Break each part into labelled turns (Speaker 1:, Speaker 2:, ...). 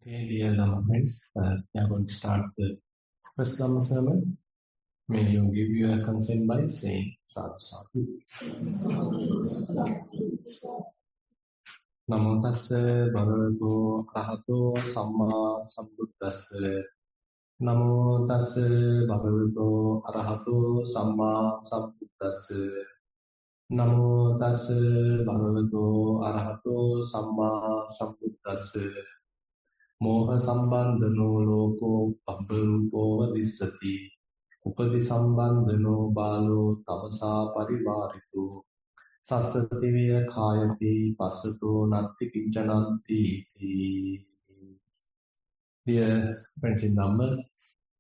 Speaker 1: Okay, dear Dhamma friends, we are going to start the first Dhamma sermon. May you give your consent by saying Sadhu Sadhu. Namo tassa bhagavato arahato samma sambuddhassa. Namo tassa bhagavato arahato samma sambuddhassa. Namo tassa bhagavato arahato samma sambuddhassa. Moha sambandhano loko pabbrupo vadissati. Upadi sambandhano balo tavasa parivarito. Sassati viya khayati passato natti kinchananti. Dear friends in Dhamma,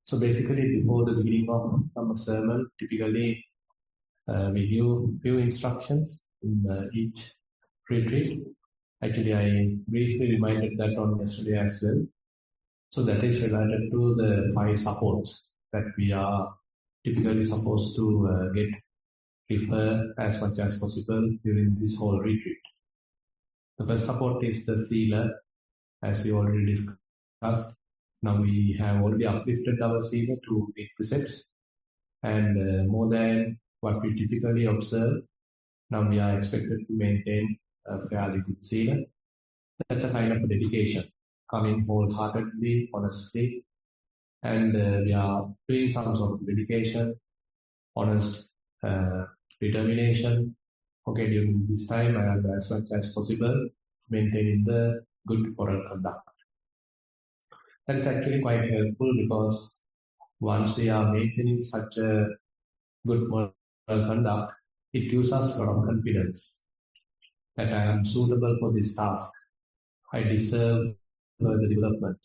Speaker 1: so basically before the beginning of Dhamma sermon, typically we give few instructions in each retreat. Actually, I briefly reminded that on yesterday as well. So that is related to the 5 supports that we are typically supposed to refer as much as possible during this whole retreat. The first support is the Sila, as we already discussed. Now we have already uplifted our Sila to 8 precepts, and more than what we typically observe. Now we are expected to maintain a fairly good Sila. That's a kind of a dedication, coming wholeheartedly, honestly, and we are doing some sort of dedication, honest determination. Okay, during this time, I have as much as possible maintaining the good moral conduct. That is actually quite helpful because once we are maintaining such a good moral conduct, it gives us a lot of confidence that I am suitable for this task. I deserve further development.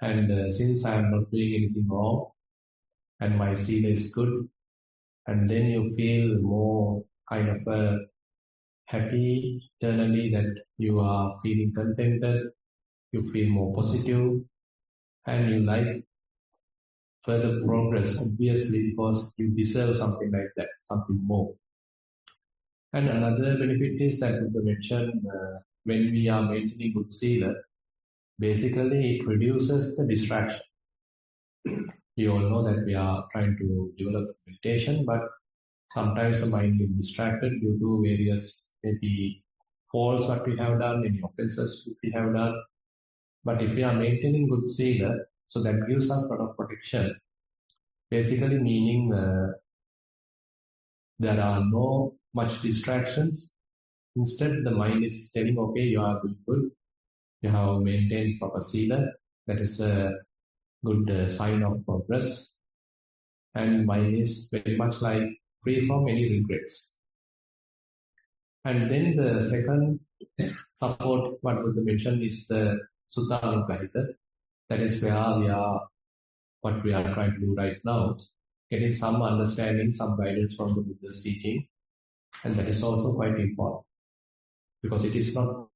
Speaker 1: And since I am not doing anything wrong and my sila is good, and then you feel more kind of happy internally that you are feeling contented, you feel more positive, and you like further progress, obviously, because you deserve something like that, something more. And another benefit is that Buddha mentioned when we are maintaining good sila, basically it reduces the distraction. You all know that we are trying to develop meditation, but sometimes the mind is distracted due to various maybe faults what we have done, any offenses we have done. But if we are maintaining good sila, so that gives us a lot of protection. Basically meaning there are no much distractions. Instead, the mind is telling, okay, you are doing good. You have maintained proper sila. That is a good sign of progress. And mind is very much like free from any regrets. And then the second support, what Buddha mentioned, is the Sutta Anugrahita. That is where we are, what we are trying to do right now, getting some understanding, some guidance from the Buddha's teaching. And that is also quite important. Because it is not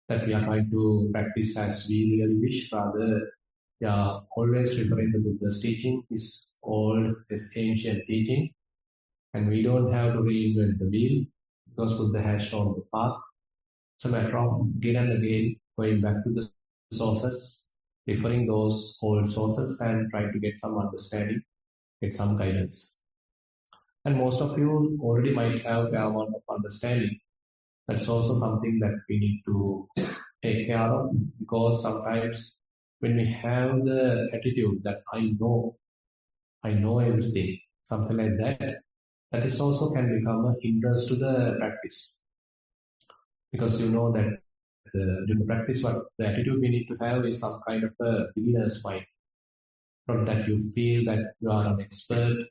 Speaker 1: that we are trying to practice as we really wish, rather we are always referring to Buddha's teaching, his old, his ancient teaching. And we don't have to reinvent the wheel because Buddha has shown the path. It's a matter of again and again going back to the sources, referring those old sources and trying to get some understanding, get some guidance. And most of you already might have a amount of understanding. That's also something that we need to take care of, because sometimes when we have the attitude that I know everything, something like that, that is also can become a hindrance to the practice. Because you know that during the practice, what the attitude we need to have is some kind of a beginner's mind. Not that you feel that you are an expert,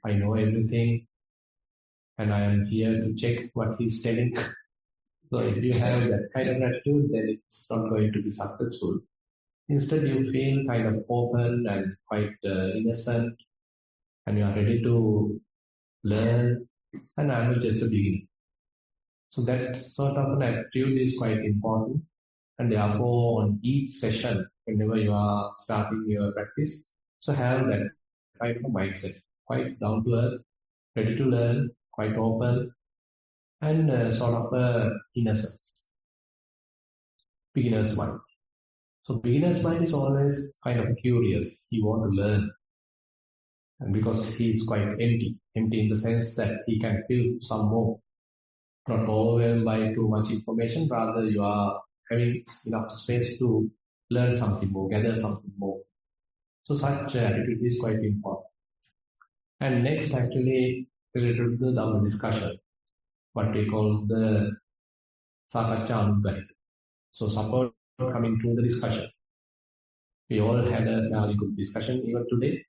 Speaker 1: I know everything, and I am here to check what he's telling. So if you have that kind of attitude, then it's not going to be successful. Instead, you feel kind of open and quite innocent, and you are ready to learn, and I'm just a beginner. So that sort of an attitude is quite important, and therefore on each session, whenever you are starting your practice, so have that kind of a mindset, quite down to earth, ready to learn, quite open, and sort of innocence, beginner's mind. So beginner's mind is always kind of curious. He wants to learn. And because he is quite empty in the sense that he can fill some more, not overwhelmed by too much information, rather you are having enough space to learn something more, gather something more. So such attitude is quite important. And next actually related to the Dhamma discussion, what we call the Sakacca Anugahita. So support coming through the discussion. We all had a fairly good discussion even today.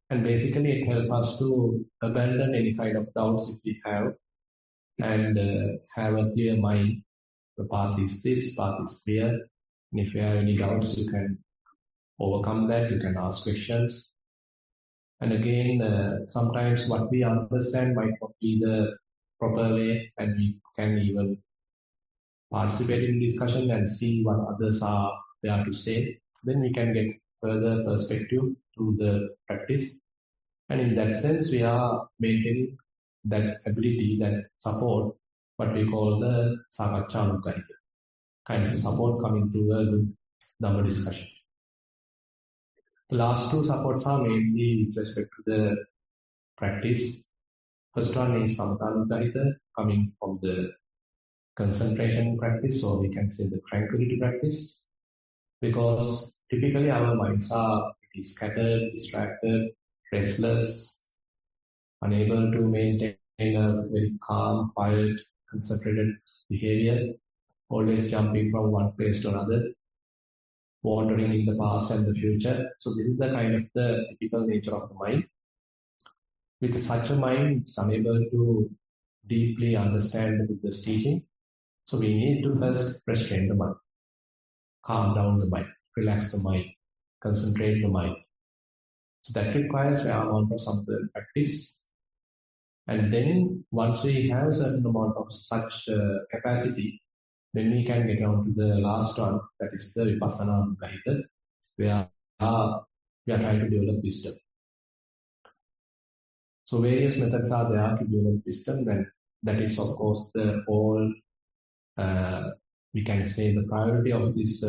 Speaker 1: And basically it helps us to abandon any kind of doubts if we have and have a clear mind. The path is this, path is clear. And if you have any doubts, you can overcome that. You can ask questions. And again, sometimes what we understand might not be the proper way, and we can even participate in discussion and see what others are there to say. Then we can get further perspective through the practice. And in that sense, we are maintaining that ability, that support, what we call the Sakacca Anugahita, kind of support coming through a good Dhamma discussion. The last two supports are mainly with respect to the practice. First one is Samatha Anugahita, coming from the concentration practice, or we can say the tranquility practice, because typically our minds are pretty scattered, distracted, restless, unable to maintain a very calm, quiet, concentrated behavior, always jumping from one place to another, wandering in the past and the future. So this is the kind of the typical nature of the mind. With such a mind, it's unable to deeply understand the Buddha's teaching. So we need to first restrain the mind, calm down the mind, relax the mind, concentrate the mind. So that requires a amount of some practice. And then once we have a certain amount of such capacity, then we can get on to the last one, that is the Vipassana Anugahita, where we are trying to develop wisdom. So various methods are there to develop wisdom, and that is of course the whole, we can say the priority of this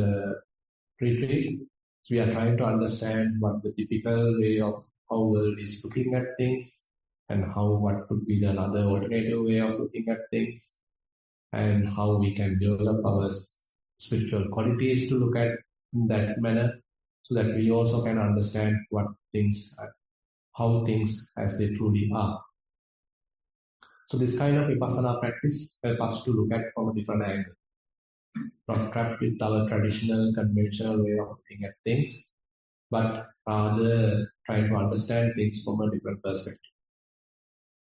Speaker 1: retreat. So we are trying to understand what the typical way of how world is looking at things, and what could be another alternative way of looking at things, and how we can develop our spiritual qualities to look at in that manner, so that we also can understand how things as they truly are. So this kind of Vipassana practice helps us to look at from a different angle, not trapped with our traditional, conventional way of looking at things, but rather trying to understand things from a different perspective.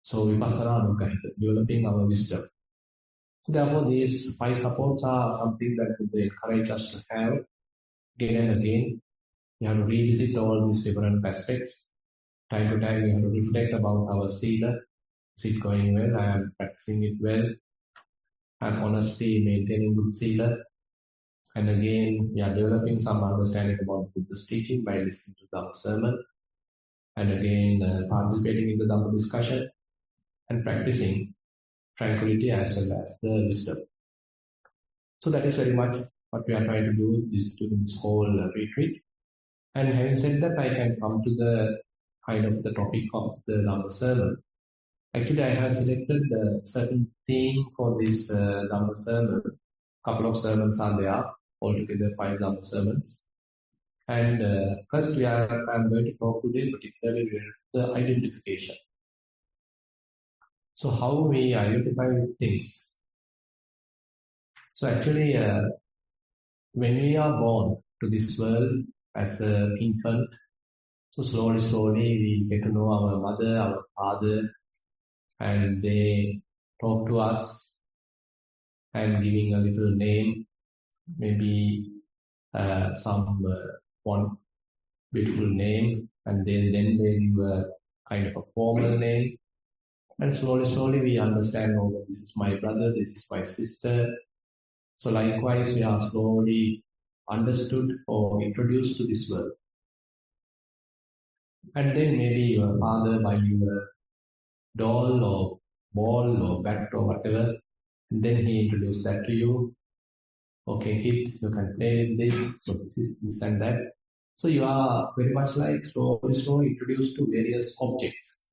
Speaker 1: So Vipassana Anugahita, developing our wisdom. Therefore, these 5 supports are something that they encourage us to have again and again. We have to revisit all these different aspects. Time to time, we have to reflect about our sila. Is it going well? I am practicing it well. I am honestly maintaining good sila. And again, we are developing some understanding about Buddha's teaching by listening to Dhamma sermon. And again, participating in the Dhamma discussion and practicing tranquility as well as the wisdom. So that is very much what we are trying to do during this whole retreat. And having said that, I can come to the kind of the topic of the Dhamma sermon. Actually, I have selected a certain theme for this Dhamma sermon. A couple of sermons are there, altogether 5 Dhamma sermons. And first, I'm going to talk today particularly related to the identification. So how we identify with things. So actually, when we are born to this world as an infant, so slowly we get to know our mother, our father, and they talk to us and giving a little name, maybe one beautiful name, and then they give a kind of a formal name. And slowly we understand, oh, this is my brother, this is my sister. So likewise, we are slowly understood or introduced to this world. And then maybe your father buy you a doll or ball or bat or whatever, and then he introduced that to you. okay, kid, you can play with this, so this is this and that. So you are very much like slowly introduced to various objects,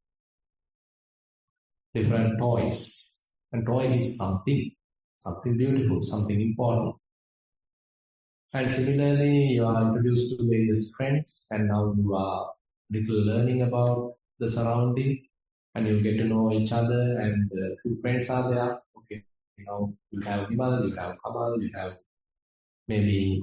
Speaker 1: different toys. And toy is something beautiful, something important. And similarly, you are introduced to various friends, and now you are little learning about the surrounding, and you get to know each other, and few friends are there. Okay, you have Vimal, you have Kamal, you have maybe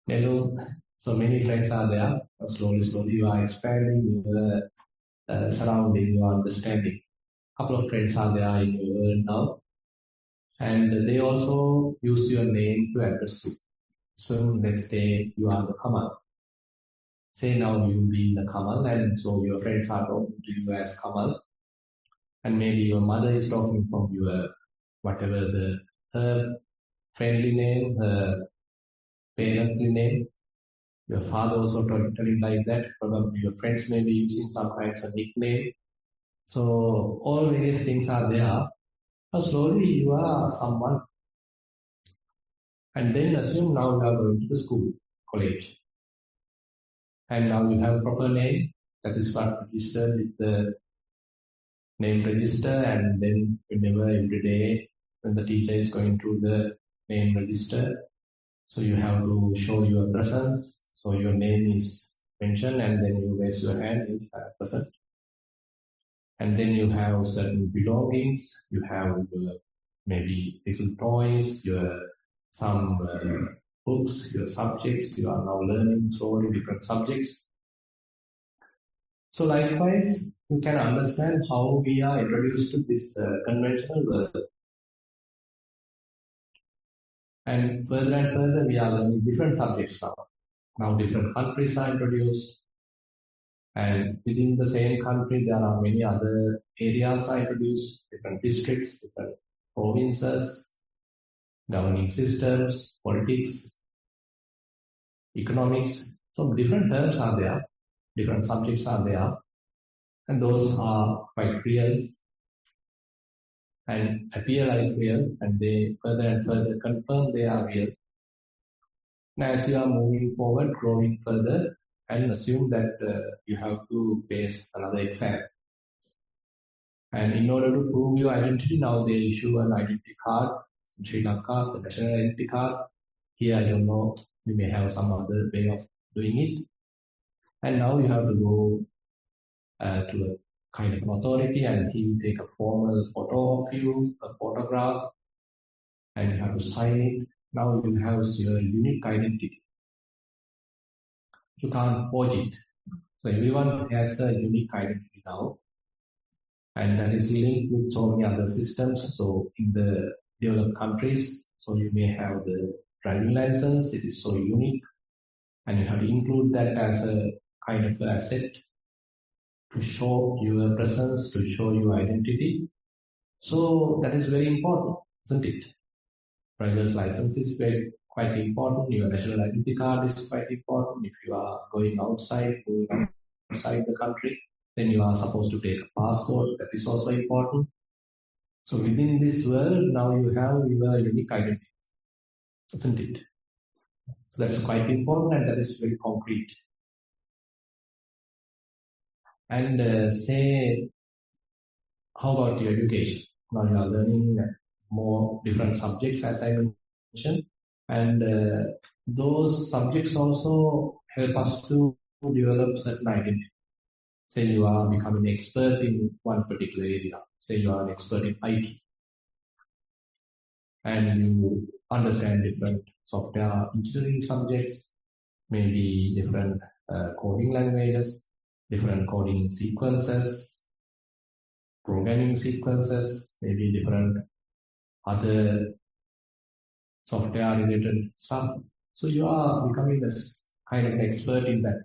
Speaker 1: Nelu. So many friends are there. Slowly, you are expanding your surrounding, your understanding. Couple of friends are there in your world now, and they also use your name to address you. So let's say you are the Kamal. Say now you be the Kamal, and so your friends are talking to you as Kamal, and maybe your mother is talking from your whatever her friendly name, her parently name. Your father also telling like that. Probably your friends may be using sometimes a nickname. So all various things are there. So slowly you are someone, and then assume now you are going to the school, college, and now you have a proper name. That is what registered with the name register, and then whenever every day when the teacher is going through the name register, so you have to show your presence. So your name is mentioned, and then you raise your hand is present. And then you have certain belongings. You have maybe little toys, your some books, your subjects. You are now learning slowly different subjects. So likewise, you can understand how we are introduced to this conventional world. And further, we are learning different subjects now. Now different countries are introduced. And within the same country, there are many other areas are introduced, different districts, different provinces, governing systems, politics, economics. So different terms are there, different subjects are there, and those are quite real and appear like real, and they further and further confirm they are real. And as you are moving forward, growing further, and assume that you have to face another exam. And in order to prove your identity, now they issue an identity card in Sri Lanka, the national identity card. Here, you may have some other way of doing it. And now you have to go to a kind of an authority, and he will take a formal photo of you, a photograph, and you have to sign it. Now you have your unique identity. You can't forge it. So everyone has a unique identity now, and that is linked with so many other systems. So in the developed countries, so you may have the driving license. It is so unique, and you have to include that as a kind of asset to show your presence, to show your identity. So that is very important, isn't it? Driver's license is quite important. Your national identity card is quite important. If you are going outside the country, then you are supposed to take a passport. That is also important. So within this world, now you have your unique identity, isn't it? So that is quite important, and that is very concrete. And say, how about your education? Now you are learning more different subjects, as I mentioned, and those subjects also help us to develop certain identity. Say you are becoming an expert in one particular area. Say you are an expert in IT, and you understand different software engineering subjects, maybe different coding languages, different coding sequences, programming sequences, maybe different other software related stuff. So you are becoming a kind of an expert in that.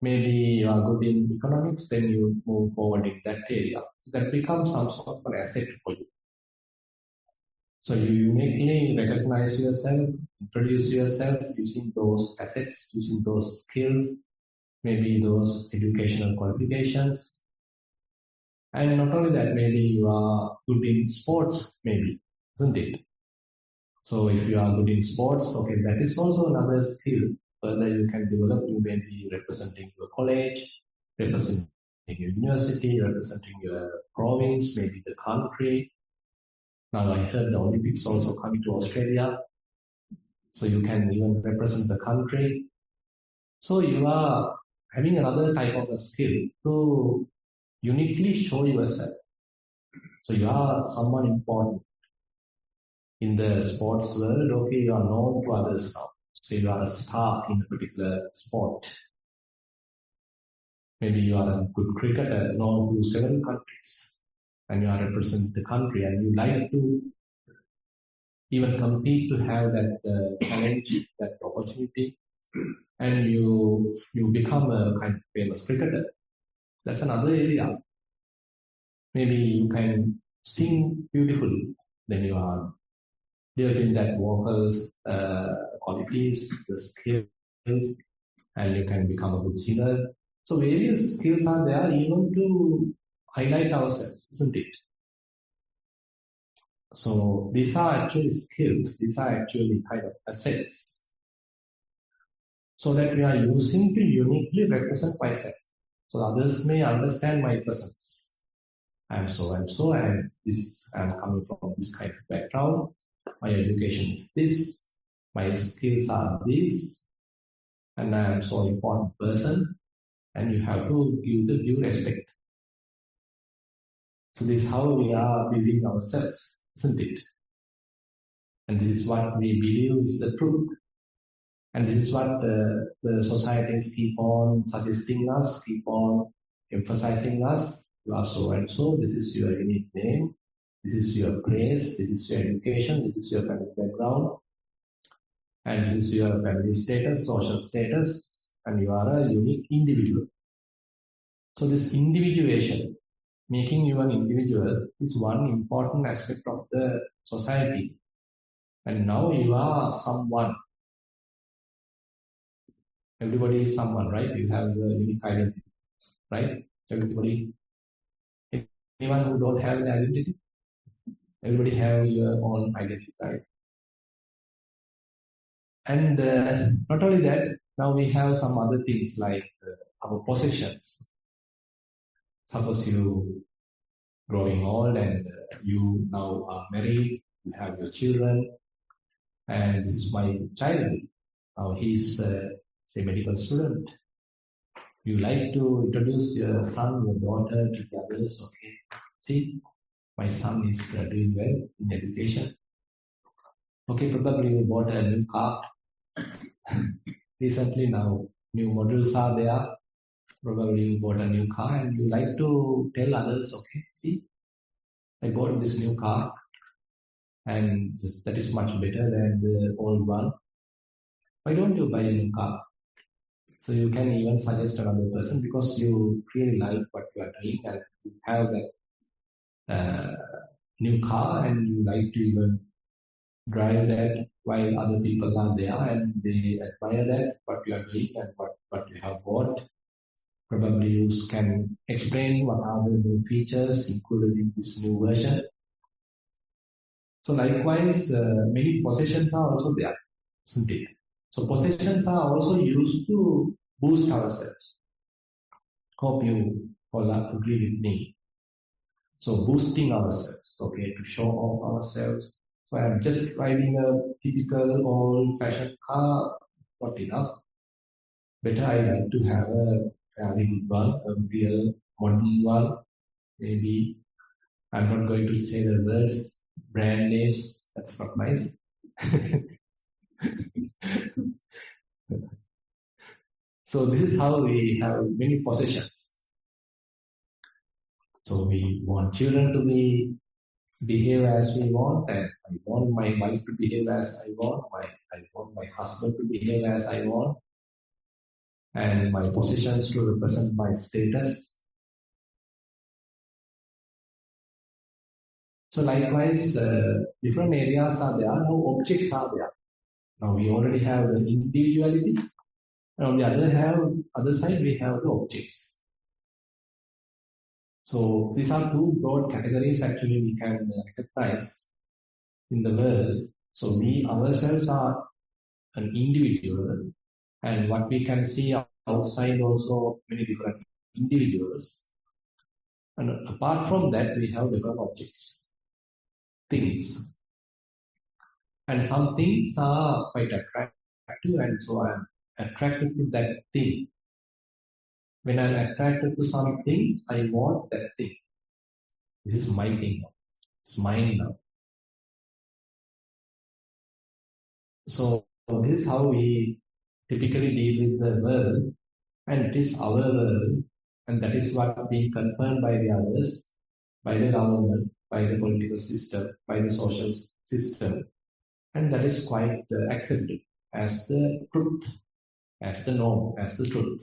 Speaker 1: Maybe you are good in economics, then you move forward in that area. So that becomes some sort of an asset for you. So you uniquely recognize yourself, introduce yourself using those assets, using those skills, maybe those educational qualifications. And not only that, maybe you are good in sports, maybe, isn't it? So if you are good in sports, okay, that is also another skill. Further, you can develop. You may be representing your college, representing your university, representing your province, maybe the country. Now I heard the Olympics also coming to Australia, so you can even represent the country. So you are having another type of a skill to uniquely show yourself. So you are someone important in the sports world. Okay, you are known to others now. So you are a star in a particular sport. Maybe you are a good cricketer known to several countries, and you are representing the country, and you like to even compete to have that challenge, that opportunity, and you become a kind of famous cricketer. That's another area. Maybe you can sing beautifully, then you are developing that vocals qualities, the skills, and you can become a good singer. So various skills are there even to highlight ourselves, isn't it? So these are actually skills. These are actually kind of assets. So that we are using to uniquely represent myself. So others may understand my presence. I'm so and so, and this I'm coming from this kind of background. My education is this. My skills are these, and I am so important person. And you have to give the due respect. So this is how we are building ourselves, isn't it? And this is what we believe is the truth. And this is what the societies keep on suggesting us, keep on emphasizing us. You are so and so, this is your unique name, this is your place, this is your education, this is your family background, and this is your family status, social status, and you are a unique individual. So this individuation, making you an individual, is one important aspect of the society. And now you are someone. Everybody is someone, right? You have the unique identity, right? Everybody, anyone who don't have an identity, everybody have your own identity, right? And not only that, now we have some other things like our possessions. Suppose you growing old and you now are married, you have your children, and this is my child. Now he's a medical student. You like to introduce your son, your daughter to the others. Okay, see, my son is doing well in education. Okay, probably you bought a new car. Recently now, new models are there. Probably you bought a new car and you like to tell others, okay, see, I bought this new car and that is much better than the old one. Why don't you buy a new car? So you can even suggest another person because you really like what you are doing and you have that new car and you like to even drive that while other people are there and they admire that, what you are doing and what you have bought. Probably you can explain what are the new features included in this new version. So likewise, many possessions are also there, isn't it? So possessions are also used to boost ourselves. Hope you all agree with me. So boosting ourselves, okay, to show off ourselves. So I'm just driving a typical old-fashioned car, not enough. Better I like to have a fairly good one, a real modern one. Maybe I'm not going to say the words, brand names. That's not nice. So this is how we have many possessions. So we want children to behave as we want, and I want my wife to behave as I want. I want my husband to behave as I want, and my possessions to represent my status. So likewise, different areas are there. Now objects are there. Now we already have the individuality, and on the other side we have the objects. So these are two broad categories actually we can recognize in the world. So we ourselves are an individual, and what we can see outside also many different individuals. And apart from that, we have different objects, things. And some things are quite attractive, and so I'm attracted to that thing. When I'm attracted to something, I want that thing. This is my thing now. It's mine now. So this is how we typically deal with the world, and it is our world, and that is what being confirmed by the others, by the government, by the political system, by the social system, and that is quite accepted as the truth, as the norm, as the truth.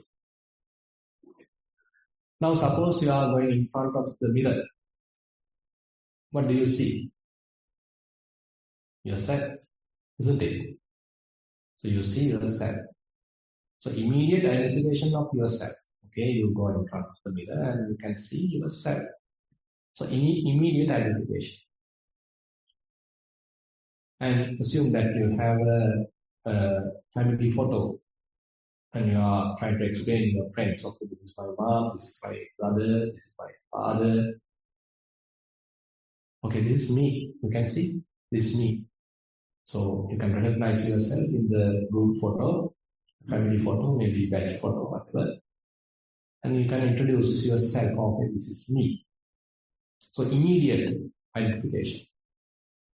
Speaker 1: Now suppose you are going in front of the mirror. What do you see? Yourself, isn't it? So you see yourself. So immediate identification of yourself. Okay, you go in front of the mirror and you can see yourself. So immediate identification. And assume that you have a family photo and you are trying to explain to your friends, okay, this is my mom, this is my brother, this is my father. Okay, this is me. You can see this is me. So you can recognize yourself in the group photo, family photo, maybe batch photo, whatever. And you can introduce yourself, okay, this is me. So immediate identification.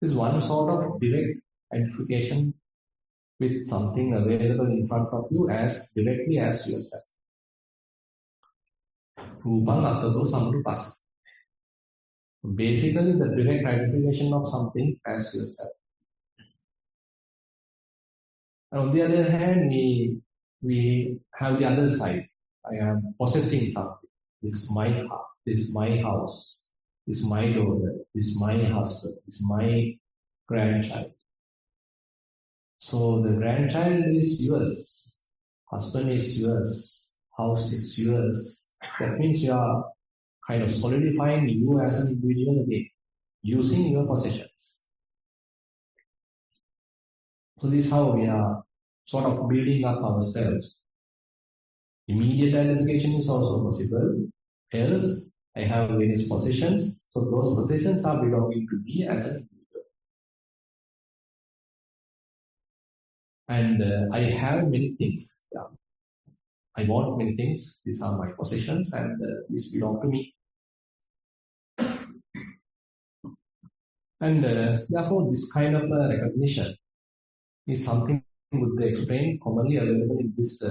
Speaker 1: This is one sort of direct identification with something available in front of you as directly as yourself. Rupang Attado Samrupasa. Basically the direct identification of something as yourself. And on the other hand, we have the other side. I am possessing something. This is my car, this is my house, this is my daughter, this is my husband, this is my grandchild. So the grandchild is yours, husband is yours, house is yours. That means you are kind of solidifying you as an individual again, using your possessions. So this is how we are sort of building up ourselves. Immediate identification is also possible. Else, I have various possessions. So those possessions are belonging to me as an individual. And I have many things. Yeah. I want many things. These are my possessions and these belong to me. And therefore, this kind of recognition is something Buddha explained commonly available in this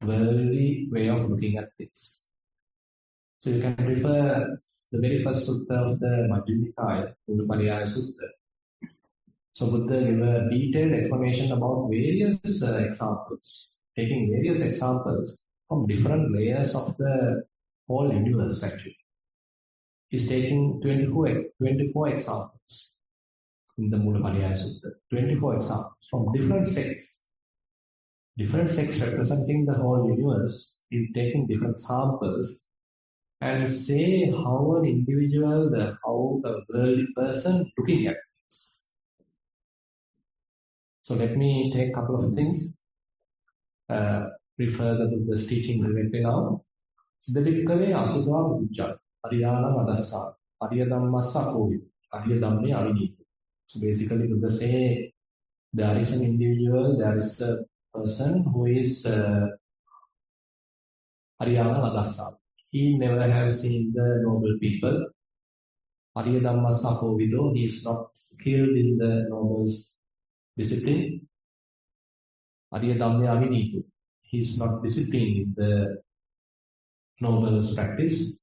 Speaker 1: worldly way of looking at things. So you can refer the very first sutta of the Majjhima Nikaya, Uddhapariyaya Sutta. So Buddha gave a detailed explanation about various examples, taking various examples from different layers of the whole universe actually. He's taking 24 examples in the Uddhapariyaya Sutta. 24 examples from different sects. Different sects representing the whole universe. He's taking different samples and say how an individual, how a worldly person looking at things. So let me take a couple of things, refer the Buddha's teaching directly now. The Bhikkave Asudha Vujja, Ariyana Madassa, Ariyadammasa Kovi, Ariyadamme Aviniti. So basically Buddha say there is an individual, there is a person who is Ariyana Madassa. He never has seen the noble people. Ariyadammasa Kovido, he is not skilled in the noble discipline. Ariyadamme Avinitu, he is not disciplined in the noble practice.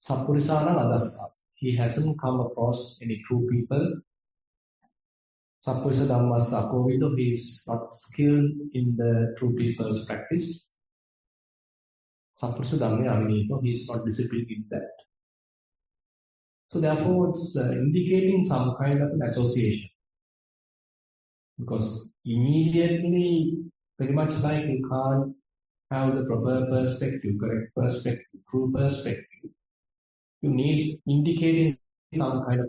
Speaker 1: Sappurisana Madassa, he hasn't come across any true people. Sappurisa Dhammasa Kovido, he is not skilled in the true people's practice. Sappurisa Dhamme Avinito, he is not disciplined in that. So therefore it's indicating some kind of an association. Because immediately, very much like you can't have the proper perspective, correct perspective, true perspective. You need indicating some kind of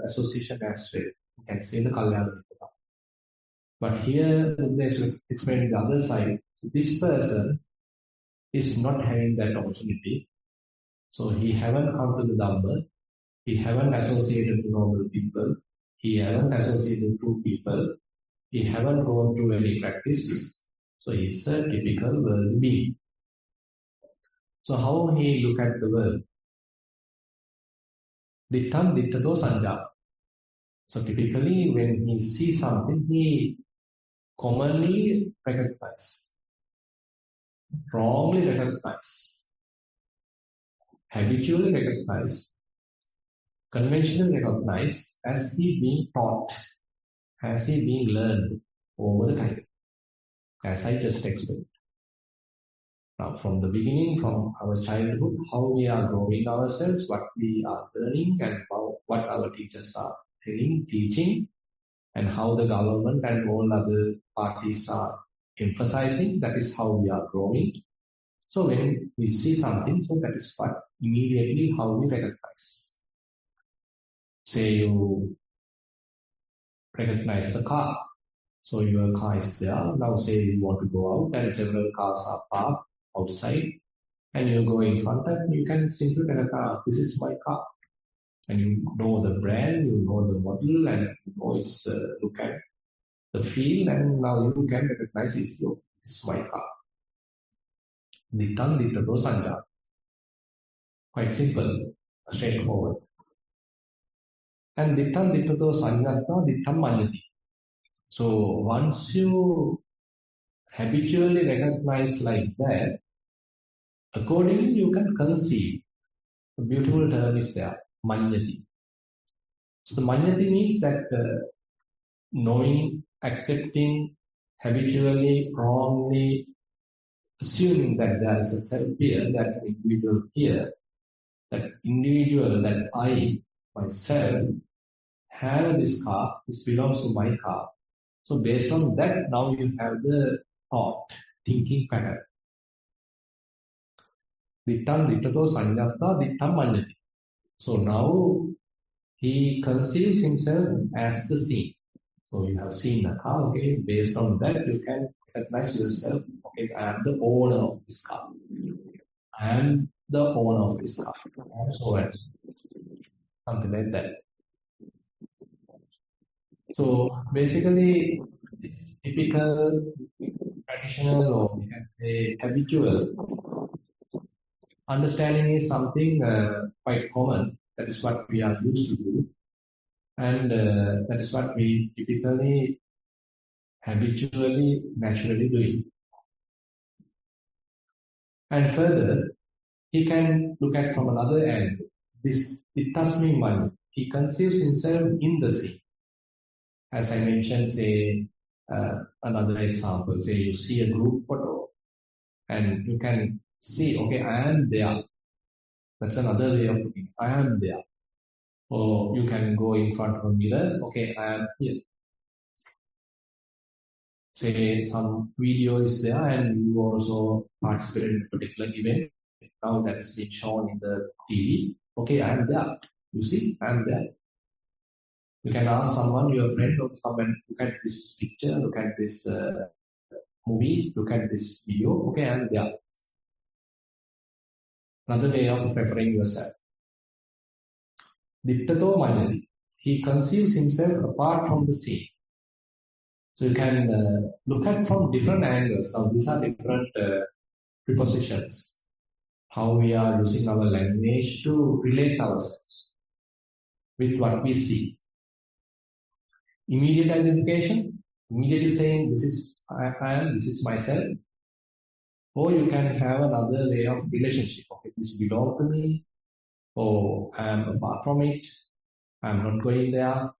Speaker 1: association as well. You can say the Kalyana Mitta. But here, Buddha is explaining the other side. This person is not having that opportunity. So he haven't come to the Dhamma. He haven't associated with normal people. He haven't associated with true people. He haven't gone through any practice. So he's a typical world being. So how he look at the world? Dittham dittato sanja. So typically when he sees something, he commonly recognize, wrongly recognize, habitually recognize, conventionally recognize as he being taught, as he being learned over the time, as I just explained. Now from the beginning, from our childhood, how we are growing ourselves, what we are learning and what our teachers are telling, teaching, and how the government and all other parties are emphasizing, that is how we are growing. So when we see something, so that is what immediately how we recognize. Say you recognize the car. So your car is there. Now say you want to go out and several cars are parked outside and you go in front and you can simply recognize, this is my car. And you know the brand, you know the model, and you know it's look at the feel, and now you can recognize this is my car. Dittham dittato sanja. Quite simple, straightforward. And dittham dittato sanjatta dittham manyati. So once you habitually recognize like that, accordingly you can conceive. The beautiful term is there, manyati. So the manyati means that knowing, accepting, habitually, wrongly, assuming that there is a self here, that individual here, that individual, that I, myself, have this car, this belongs to my car. So based on that, now you have the thought, thinking pattern. Dittham dittato sanjatta dittham manyati. So now he conceives himself as the seen. So you have seen the car, okay, based on that you can recognize yourself, okay, I am the owner of this car. I am the owner of this car. And so on. Something like that. So basically, this typical, traditional, or we can say habitual understanding is something quite common. That is what we are used to do. And that is what we typically, habitually, naturally doing. And further, he can look at from another angle. This ditthasmin mani. He conceives himself in the sea. As I mentioned, say another example. Say you see a group photo, and you can see, okay, I am there. That's another way of looking. I am there. Or you can go in front of a mirror. Okay, I am here. Say some video is there, and you also participate in a particular event. Now that's been shown in the TV. Okay, I am there. You see, I am there. You can ask someone, your friend, to come and look at this picture, look at this movie, look at this video. Okay, I am there. Another way of referring yourself. Dittato manyati. He conceives himself apart from the scene. So you can look at from different angles. Now these are different prepositions. How we are using our language to relate ourselves with what we see. Immediate identification, immediately saying this is I am, this is myself. Or you can have another way of relationship. Okay, this belongs to me, or I am apart from it, I am not going there.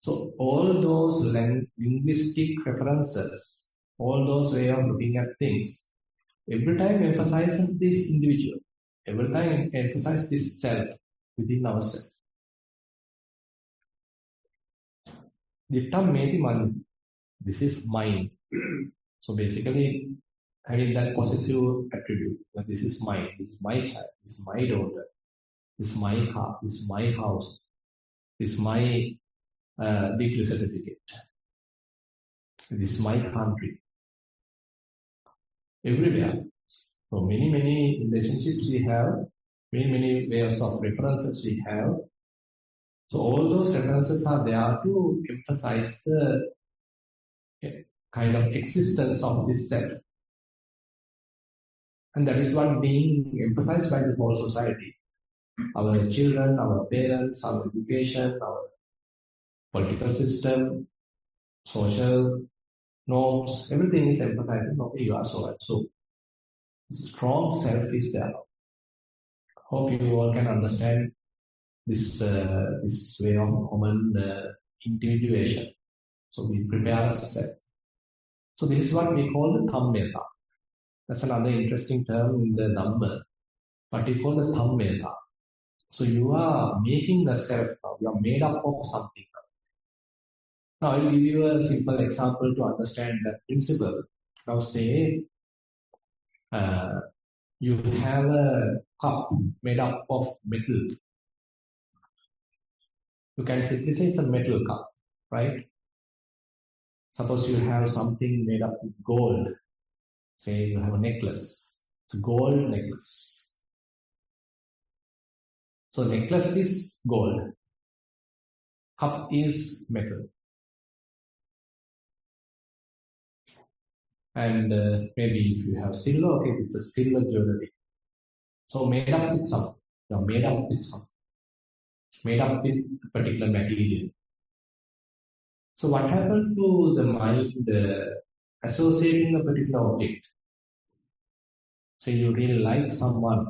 Speaker 1: So all those linguistic references, all those way of looking at things, every time emphasizes this individual, every time emphasize this self within ourselves. Dittham meti mani. This is mine. So basically, having that possessive attribute, that this is mine, this is my child, this is my daughter, this is my car, this is my house, this is my degree certificate. This is my country. Everywhere. So many relationships we have, many ways of references we have. So all those references are there to emphasize the kind of existence of this self. And that is what being emphasized by the whole society. Our children, our parents, our education, our political system, social norms, everything is emphasizing, okay, you are so and so. Strong self is there. Hope you all can understand this way of common individuation. So we prepare ourselves. So this is what we call the Dhammeta. That's another interesting term in the Dhamma. What we call the Dhammeta. So you are making the self now. You are made up of something. Now I will give you a simple example to understand that principle. Now say you have a cup made up of metal. You can simply say it's a metal cup, right? Suppose you have something made up of gold. Say you have a necklace. It's a gold necklace. So necklace is gold. Cup is metal. And maybe if you have silver, okay, it's a silver jewelry. So made up with something. You are made up with something. Made up with a particular material. So what happened to the mind associating a particular object? Say you really like someone.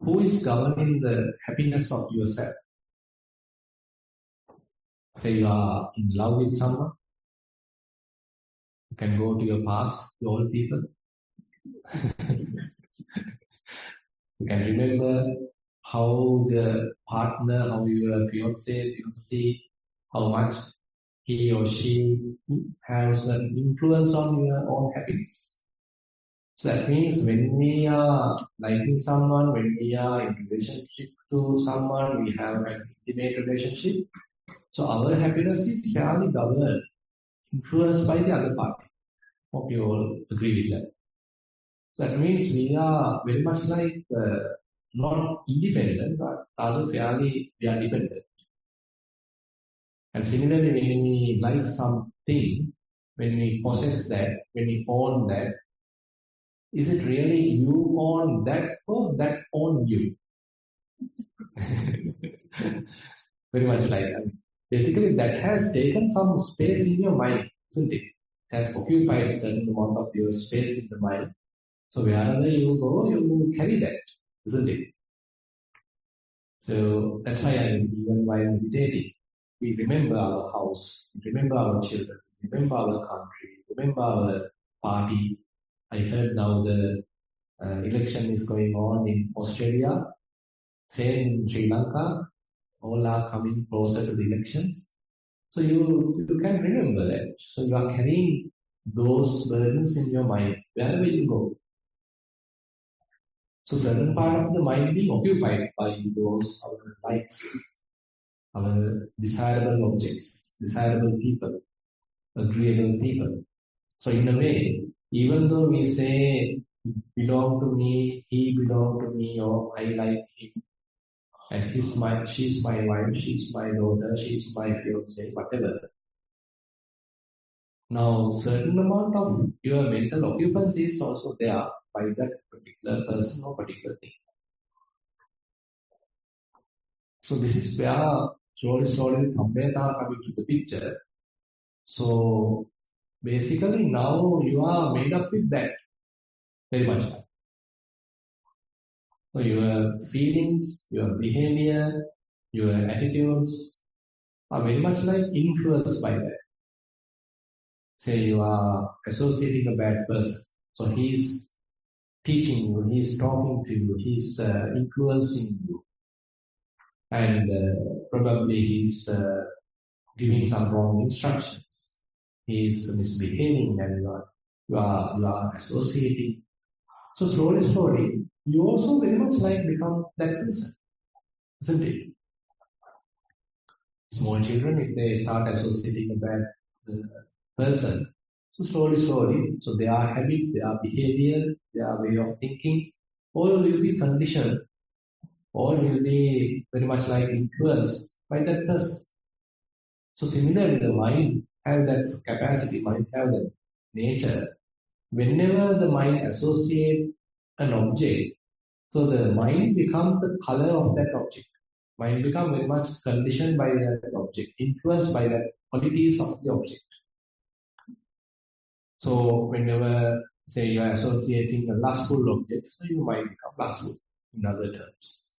Speaker 1: Who is governing the happiness of yourself? Say you are in love with someone. You can go to your past, the old people. You can remember how the partner, how your fiancé, how much he or she has an influence on your own happiness. So that means when we are liking someone, when we are in relationship to someone, we have an intimate relationship. So our happiness is fairly governed, influenced by the other party. Hope you all agree with that. So that means we are very much like not independent, but rather fairly we are dependent. And similarly, when we like something, when we possess that, when we own that, is it really you own that or that own you? Very much like that. Basically, that has taken some space in your mind, isn't it? It has occupied a certain amount of your space in the mind. So wherever you go, you will carry that, isn't it? So that's why even while meditating, we remember our house, we remember our children, we remember our country, we remember our party. I heard now the election is going on in Australia, same in Sri Lanka. All are coming closer to the elections. So you can remember that. So you are carrying those burdens in your mind wherever you go. So certain part of the mind being occupied by those our likes, our desirable objects, desirable people, agreeable people. So in a way, even though we say belong to me, he belong to me, or I like him, and she's my wife, she's my daughter, she's my fiancé, whatever. Now, certain amount of your mental occupancy is also there by that particular person or particular thing. So this is where slowly Dhammeta coming to the picture. So basically now you are made up with that very much. So your feelings, your behavior, your attitudes are very much like influenced by that. Say you are associating a bad person. So he's teaching you, he's talking to you, he's influencing you. And probably he's giving some wrong instructions. He's misbehaving and you are associating. So slowly, you also very much like become that person, isn't it? Small children, if they start associating a bad person, so slowly, so their habit, their behavior, their way of thinking, all will be conditioned, all will be very much like influenced by that person. So similarly, the mind have that capacity, mind have that nature. Whenever the mind associate an object, so the mind becomes the color of that object. Mind become very much conditioned by that object, influenced by the qualities of the object. So whenever, say, you are associating a lustful object, so you might become lustful, in other terms.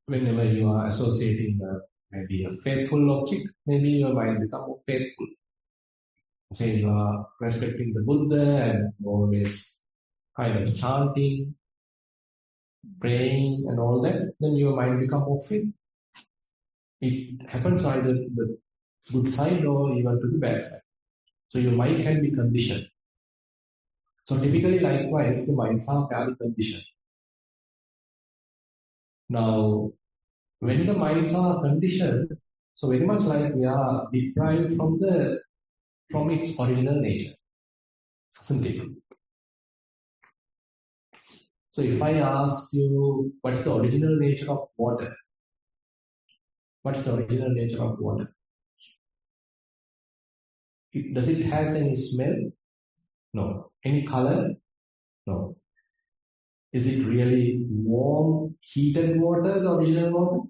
Speaker 1: Whenever you are associating maybe a faithful object, maybe your mind become more faithful. Say you are respecting the Buddha and always kind of chanting, praying and all that, then your mind become more fit. It happens either to the good side or even to the bad side. So your mind can be conditioned. So typically likewise, the minds are fairly conditioned. Now, when the minds are conditioned, so very much like we are deprived from its original nature, isn't it? So if I ask you, what's the original nature of water? What's the original nature of water? Does it has any smell? No. Any color? No. Is it really warm, heated water, the original water?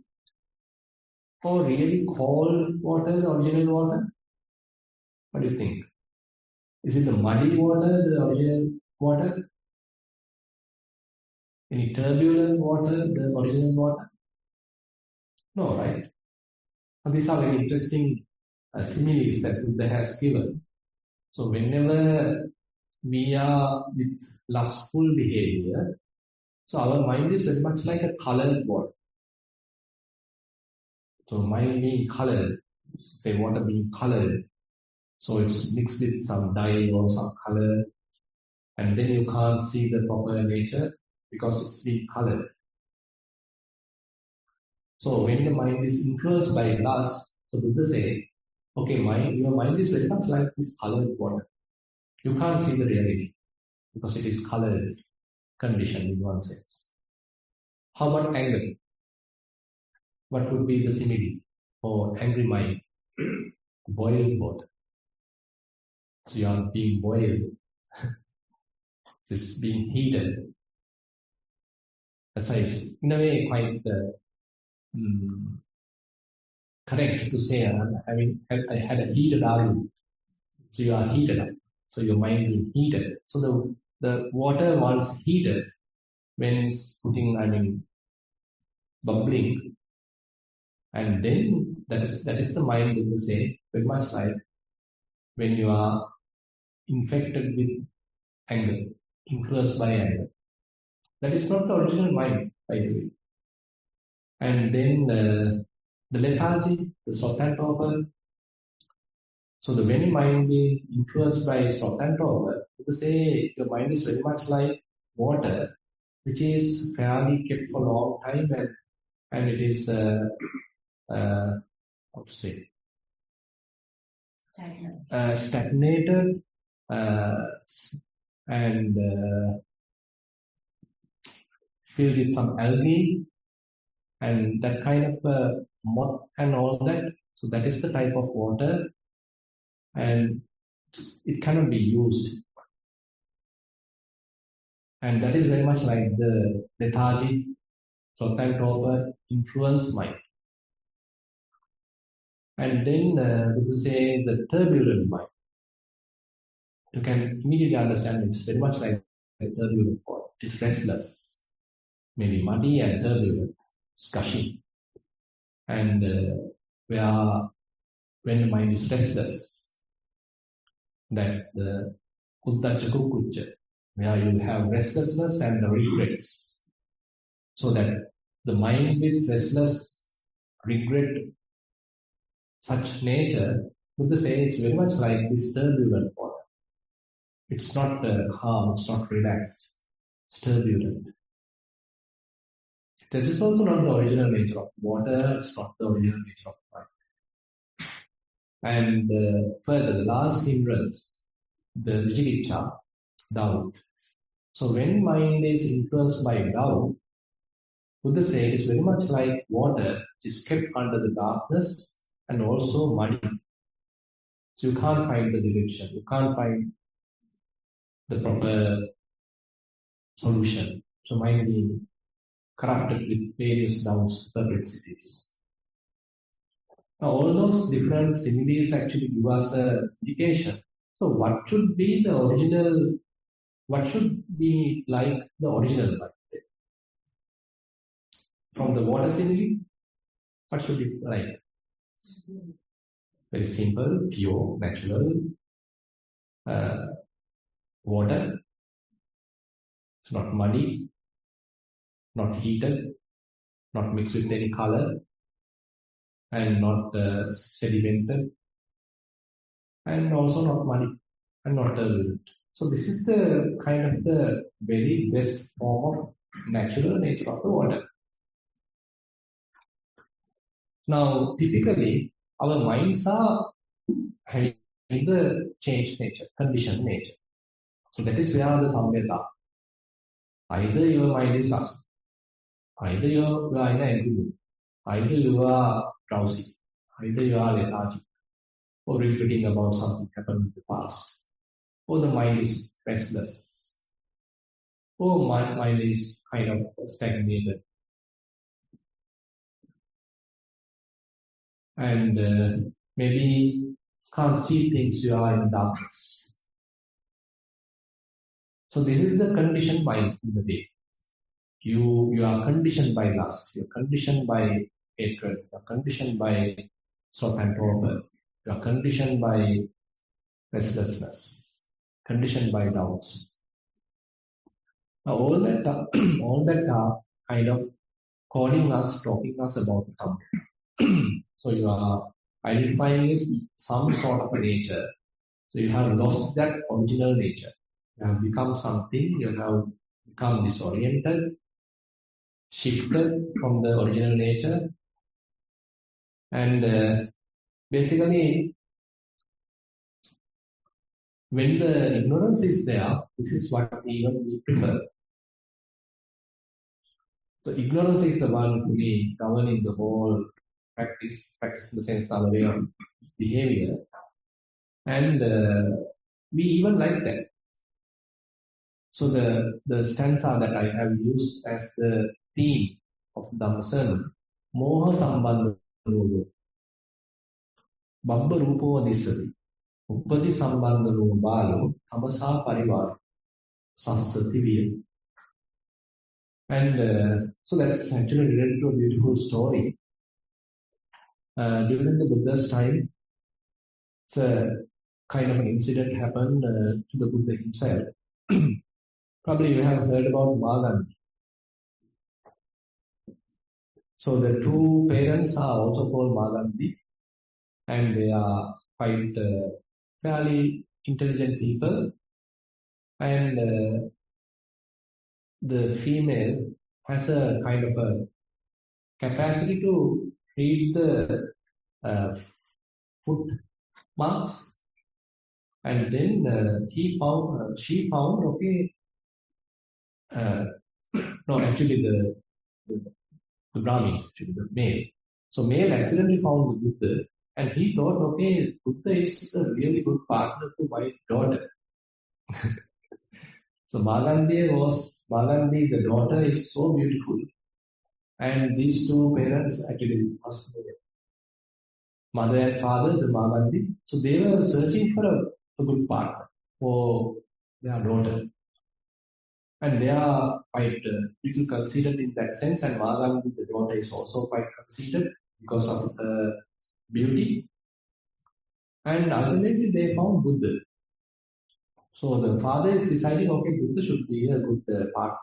Speaker 1: Or really cold water, the original water? What do you think? Is it the muddy water, the original water? Any turbulent water, the original water? No, right? And these are very interesting similes that Buddha has given. So whenever we are with lustful behavior, so our mind is very much like a colored water. So mind being colored, say water being colored, so it's mixed with some dye or some color, and then you can't see the proper nature because it's being colored. So when the mind is influenced by lust, so Buddha say, okay, your mind is very much like this colored water. You can't see the reality because it is colored, conditioned in one sense. How about anger? What would be the simile for angry mind? Boiling water. So you are being boiled. It's being heated. That's why it's in a way quite correct to say I had a heated argument. So you are heated up. So your mind being heated. So the water once heated, when it's bubbling, and then that is the mind that we say, very much like when you are infected with anger, influenced by anger. That is not the original mind, by the way. And then the lethargy, the soft and torpor. So the when mind being influenced by soft and torpor, we say your mind is very much like water, which is fairly kept for a long time and it is what to say, stagnated and filled with some algae and that kind of moth and all that. So that is the type of water and it cannot be used. And that is very much like the lethargic, sloth and torpor influence mind. And then we could say the turbulent mind. You can immediately understand it's very much like a turbulent water. It's restless, maybe muddy and turbulent, it's gushing. And when the mind is restless, that the kuttacha kukucha, where you have restlessness and the regrets. So that the mind with restless regret, such nature, Buddha says it's very much like this turbulent water. It's not calm, it's not relaxed, it's turbulent. That is also not the original nature of water, it's not the original nature of mind. And further, the last hindrance, the vijikicha, doubt. So when mind is influenced by doubt, Buddha said it's very much like water, which is kept under the darkness and also muddy. So you can't find the direction, you can't find the proper solution. So mind being corrupted with various doubts, perplexities. Now all those different similes actually give us an indication. So what should be the original, what should be like the original one? From the water simile, what should it like? Very simple, pure, natural water. It's not muddy, not heated, not mixed with any color, and not sedimented, and also not muddy and not diluted. So this is the kind of the very best form of natural nature of the water. Now, typically, our minds are having the changed nature, conditioned nature. So that is where the samveta are. Either your mind is lost, either you are in an angry mood, either you are drowsy, either you are lethargic, or repeating about something happened in the past, or the mind is restless, or mind is kind of stagnated. And maybe can't see things, you are in darkness. So this is the conditioned mind in the day. You are conditioned by lust, you are conditioned by hatred, you are conditioned by sloth and torpor, you are conditioned by restlessness, conditioned by doubts. Now all that are kind of calling us, talking us about the Dhamma. So you are identifying with some sort of a nature. So you have lost that original nature. You have become something, you have become disoriented, shifted from the original nature. And basically, when the ignorance is there, this is what we prefer. So ignorance is the one to be governing the whole practice in the sense of the way of behavior. And we even like that. So the stanza that I have used as the theme of Dhamma sermon, Moha Sambandha Rogo, Babba Rupo Dissati, Uppadi Sambandha Rogo Balo, Tamasa Parivar, Sassati Viya. And so that's actually related to a beautiful story. During the Buddha's time, it's a kind of an incident happened to the Buddha himself. Probably you have heard about Magandhi. So the two parents are also called Magandhi, and they are quite fairly intelligent people. And the female has a kind of a capacity to read the foot marks, and then she found okay. No, actually the Brahmin, actually the male. So male accidentally found the Buddha, and he thought, okay, Buddha is a really good partner to my daughter. So Magandhi, the daughter is so beautiful, and these two parents actually passed away. Mother and father, the Magandhi, so they were searching for a good partner for their daughter. And they are quite little conceited in that sense, and Magandhi, the daughter, is also quite conceited because of her beauty. And ultimately they found Buddha. So the father is deciding, okay, Buddha should be a good partner.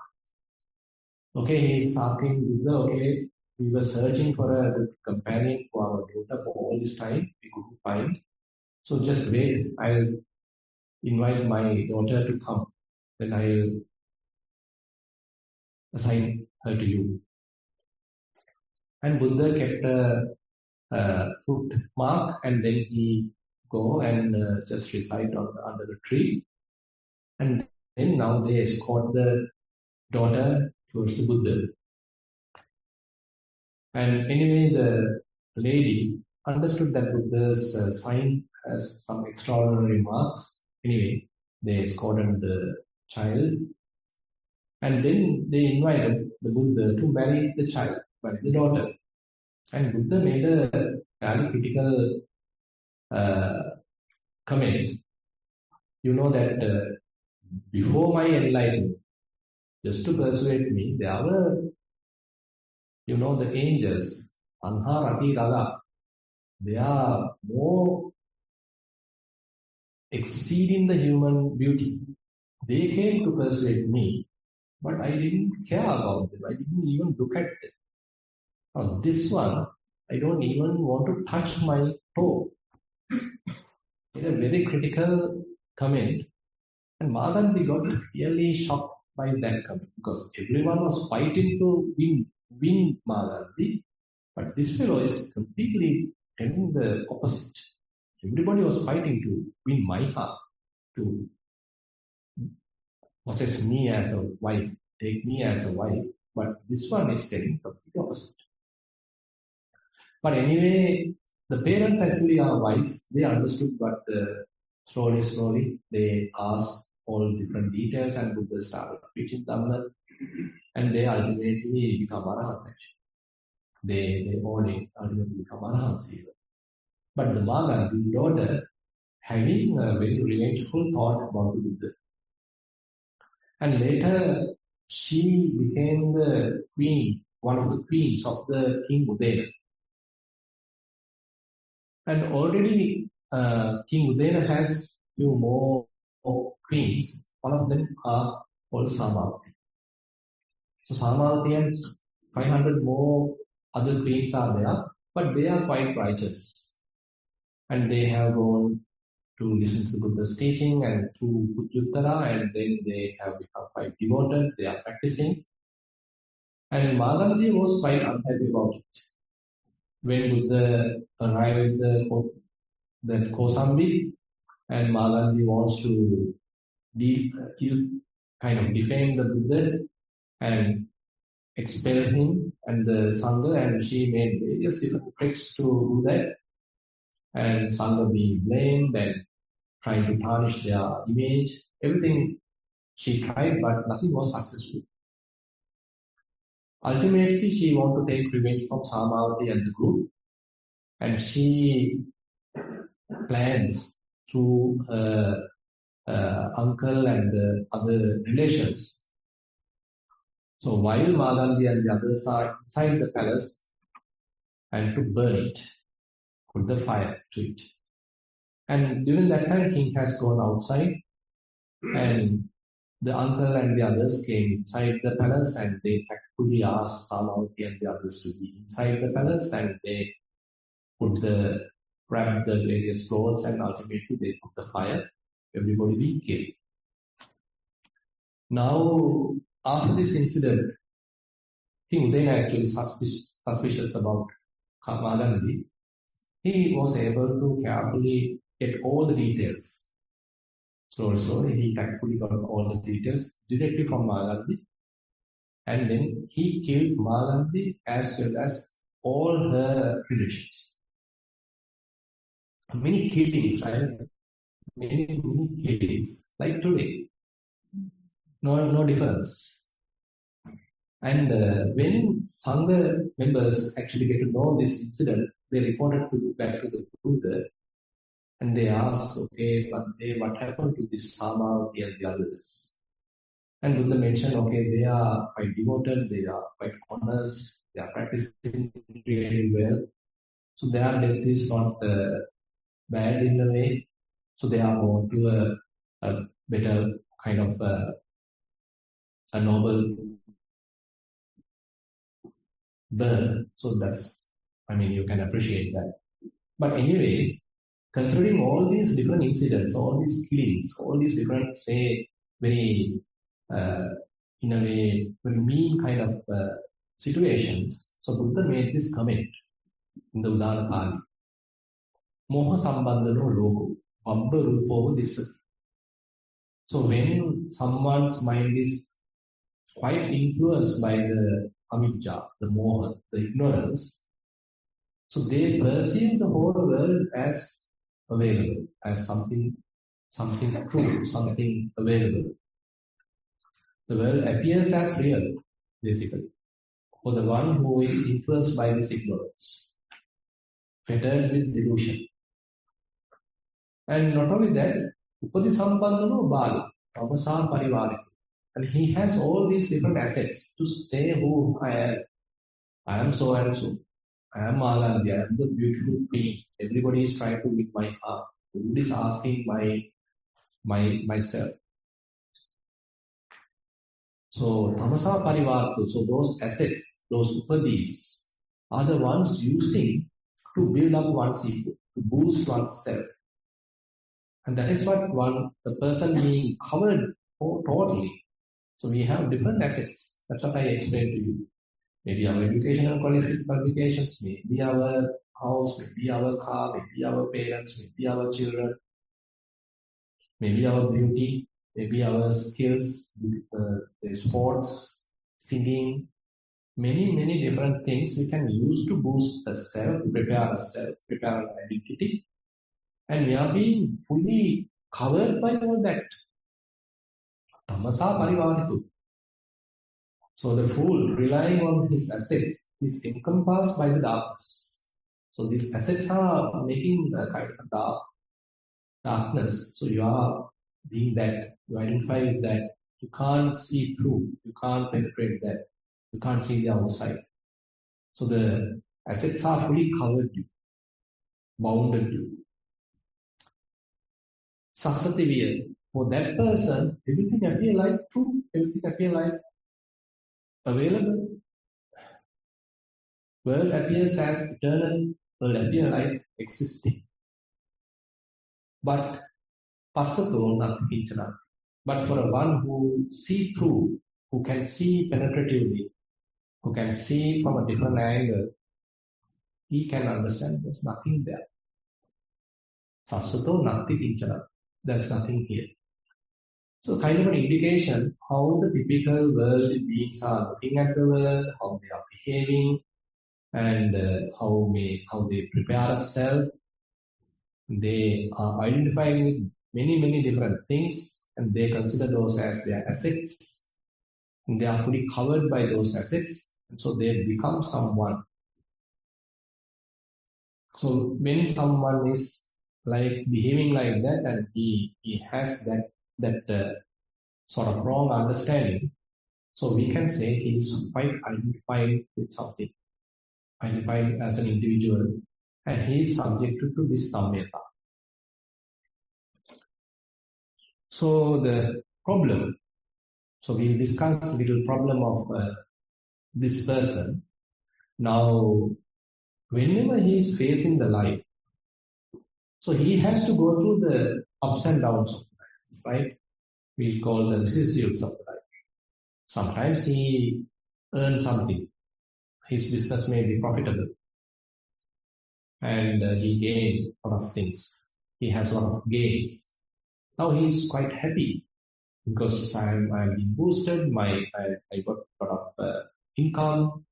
Speaker 1: Okay, he is asking Buddha, okay, we were searching for a good companion for our daughter for all this time, we couldn't find. So just wait, I'll invite my daughter to come. Then I'll assign her to you. And Buddha kept a footmark, and then he go and just recite under the tree. And then now they escort the daughter towards the Buddha. And anyway, the lady understood that Buddha's sign has some extraordinary marks. Anyway, they escorted the child, and then they invited the Buddha to marry the child, marry the daughter. And Buddha made a very critical comment. You know that before my enlightenment, just to persuade me, there were, the angels, Anha, Rati, Raga. They are more exceeding the human beauty. They came to persuade me, but I didn't care about them. I didn't even look at them. Now this one, I don't even want to touch my toe. It's a very critical comment. And Madhandi got really shocked by that comment because everyone was fighting to win Madhandi, but this fellow is completely telling the opposite. Everybody was fighting to win my heart, to possess me as a wife, take me as a wife, but this one is telling the complete opposite. But anyway, the parents actually are wise. They understood, but slowly, they asked all different details, and Buddha started preaching Dhamma, and they ultimately become arahants. They all ultimately become arahants even. But the mother, the daughter, having a very revengeful thought about the Buddha. And later, she became the queen, one of the queens of the King Udena. And already King Udena has few more queens. One of them are called Samavati. So Samavati and 500 more other queens are there, but they are quite righteous. And they have gone to listen to Buddha's teaching and to Pujjuttara, and then they have become quite devoted. They are practicing. And Madhandi was quite unhappy about it. When Buddha arrived at Kosambi, and Madhandi wants to kind of defame the Buddha and expel him and the Sangha, and she made various different tricks to do that. And Sangha being blamed and trying to tarnish their image. Everything she tried, but nothing was successful. Ultimately, she wanted to take revenge from Samavati and the group, and she planned through her uncle and other relations. So while Madhandi and the others are inside the palace, and to burn it, put the fire to it. And during that time, King has gone outside, and the uncle and the others came inside the palace, and they tactfully asked Samavati and the others to be inside the palace, and they grabbed the various clothes, and ultimately they put the fire. Everybody being killed. Now, after this incident, King Udena actually suspicious about Madhandi. He was able to carefully get all the details. Slowly, he tactfully got all the details directly from Madhandi. And then he killed Madhandi as well as all her relations. Many killings, right? Many killings, like today. No difference. And when Sangha members actually get to know this incident, they reported back to the Buddha, and they asked, okay, what happened to this Samavati and the others? And Buddha mentioned, okay, they are quite devoted, they are quite honest, they are practicing really well. So their death is not bad in a way. So they are born to a better kind of a noble birth. So you can appreciate that. But anyway, considering all these different incidents, all these killings, all these different, say, very, in a way, very mean kind of situations. So Buddha made this comment in the Udana Pali. Moha sambandhano loko, vabba rupo dissati. So when someone's mind is quite influenced by the avijja, the moha, the ignorance, so they perceive the whole world as available, as something true, something available. The world appears as real, basically, for the one who is influenced by this ignorance, fettered with delusion. And not only that, upadi sambandhano bala, avasa parivarika. And he has all these different assets to say who I am. I am so and so. I am Malandi. I am the beautiful being. Everybody is trying to win my heart. Everybody is asking myself. So tamasa parivartu. So those assets, those upadis, are the ones using to build up one's ego, to boost oneself. And that is what the person being covered totally. So we have different assets. That's what I explained to you. Maybe our educational qualifications, maybe our house, maybe our car, maybe our parents, maybe our children, maybe our beauty, maybe our skills, sports, singing, many different things we can use to boost the self, prepare ourselves, prepare our identity. And we are being fully covered by all that. Tamasa parivaritu. So the fool, relying on his assets, is encompassed by the darkness. So these assets are making a kind of darkness. So you are being that, you identify with that. You can't see through, you can't penetrate that, you can't see the outside. So the assets are fully covered you, bounded you. Sasativiya, for that person, everything appear like true, everything appear like available. World appears as eternal, world appear like existing. But passato nati kinchana. But for one who see through, who can see penetratively, who can see from a different angle, he can understand there's nothing there. Sassato nati kinchana. There's nothing here. So kind of an indication how the typical world beings are looking at the world, how they are behaving, and how they prepare ourselves. They are identifying with many different things, and they consider those as their assets. And they are fully covered by those assets, and so they become someone. So when someone is like behaving like that, and he has that sort of wrong understanding, so we can say he is quite identified with something, identified as an individual, and he is subjected to this sammeta. So the problem, so we'll discuss a little problem of this person. Now, whenever he is facing the life, so he has to go through the ups and downs of life, right? We call the vicissitudes of life. Sometimes he earns something. His business may be profitable. And he gained a lot of things. He has a lot of gains. Now he is quite happy because I'm being boosted. I got a lot of income,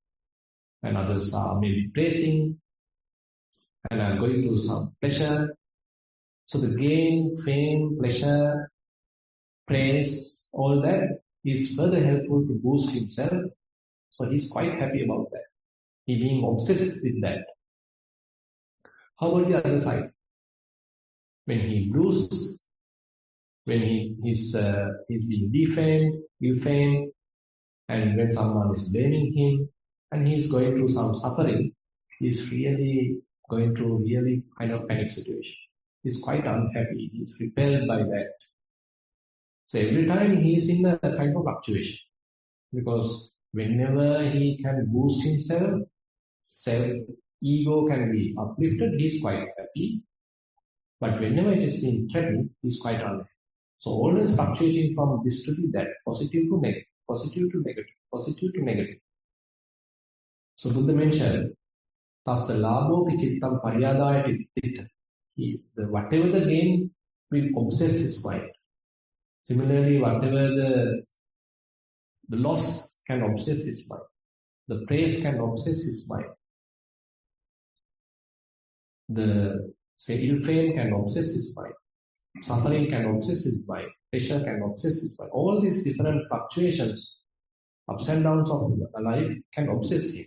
Speaker 1: and others are maybe praising, and I'm going through some pleasure. So the gain, fame, pleasure, praise, all that is further helpful to boost himself. So he's quite happy about that. He being obsessed with that. How about the other side? When he loses, when he's being defamed, ill-famed, and when someone is blaming him, and he's going through some suffering, he's really going through really kind of panic situation. He's quite unhappy. He's repelled by that. So every time he's in a kind of fluctuation, because whenever he can boost himself, self-ego can be uplifted, he's quite happy. But whenever it is being threatened, he's quite unhappy. So always fluctuating from this to that, positive to negative, positive to negative, positive to negative. So Buddha mentioned, Tasta Labo Pichittam Paryadaya Titta. Whatever the gain will obsess his mind. Similarly, whatever the loss can obsess his mind. The praise can obsess his mind. The ill fame can obsess his mind. Suffering can obsess his mind. Pleasure can obsess his mind. All these different fluctuations, ups and downs of life can obsess him.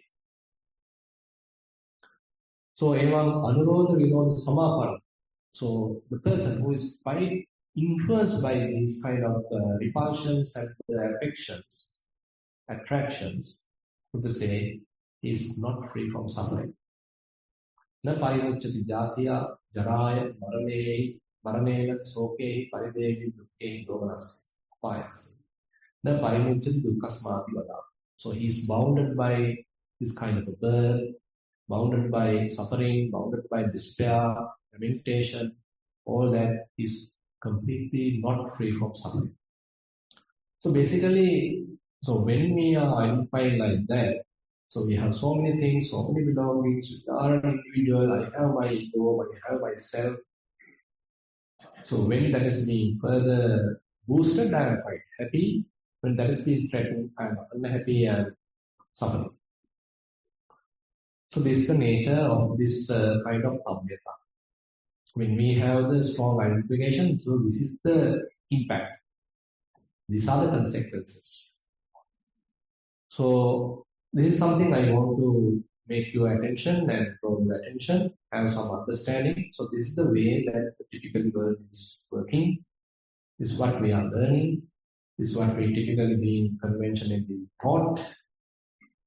Speaker 1: So, evam anurodha vinoda samapana. So, the person who is quite influenced by these kind of repulsions and affections, attractions, to say, he is not free from suffering. Na parimuchyati jatiya jaraya maranena sokehi paridehi dukkehi domanasya payasi. Na parimuchyati dukkasmati vada. So he is bounded by this kind of a birth, bounded by suffering, bounded by despair, lamentation, all that is completely not free from suffering. So basically, when we are identified like that, so we have so many things, so many belongings, we are an individual, I have my ego, I have myself. So when that is being further boosted, I am quite happy. When that is being threatened, I am unhappy and suffering. So this is the nature of this kind of tamyata. When we have the strong identification, so this is the impact. These are the consequences. So this is something I want to make your attention and draw your attention, have some understanding. So this is the way that the typical world is working. This is what we are learning. This is what we typically being conventionally taught.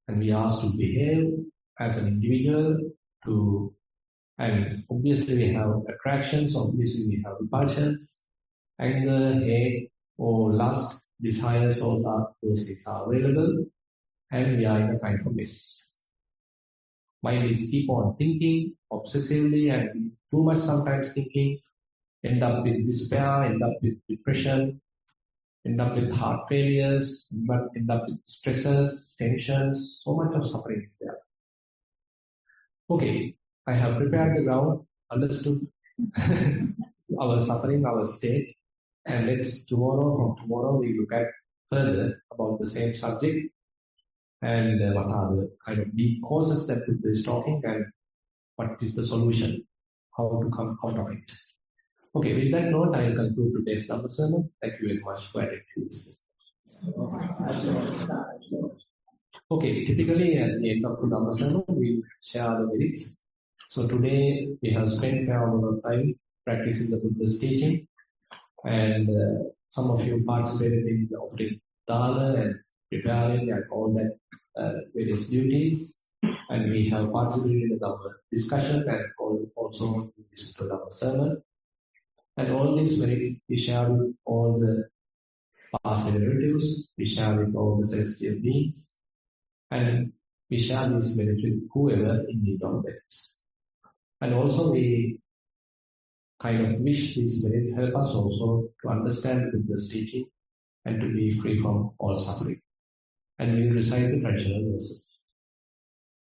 Speaker 1: And we are asked to behave as an individual and obviously we have attractions, obviously we have repulsions, anger, hate, or lust, desires, all those things are available. And we are in a kind of mess. Mind is keep on thinking obsessively and too much sometimes thinking, end up with despair, end up with depression, end up with heart failures, end up with stresses, tensions, so much of suffering is there. Okay, I have prepared the ground, understood our suffering, our state, and from tomorrow we look at further about the same subject. And what are the kind of deep causes that Buddha is talking and what is the solution, how to come out of it. Okay, with that note, I will conclude today's Dhamma sermon. Thank you very much for attending this. Okay, typically at the end of the Dhamma sermon, we share the merits. So today we have spent a lot of time practicing the Buddha's teaching and some of you participated in the offering dana and preparing and all that various duties, and we have participated in the Dhamma discussion and also listened to the Dhamma sermon. And all these merits we share with all the past relatives, we share with all the celestial beings, and we share these merits with whoever in need of merits. And also we kind of wish these merits help us also to understand Buddha's teaching and to be free from all suffering. And we will recite the traditional verses.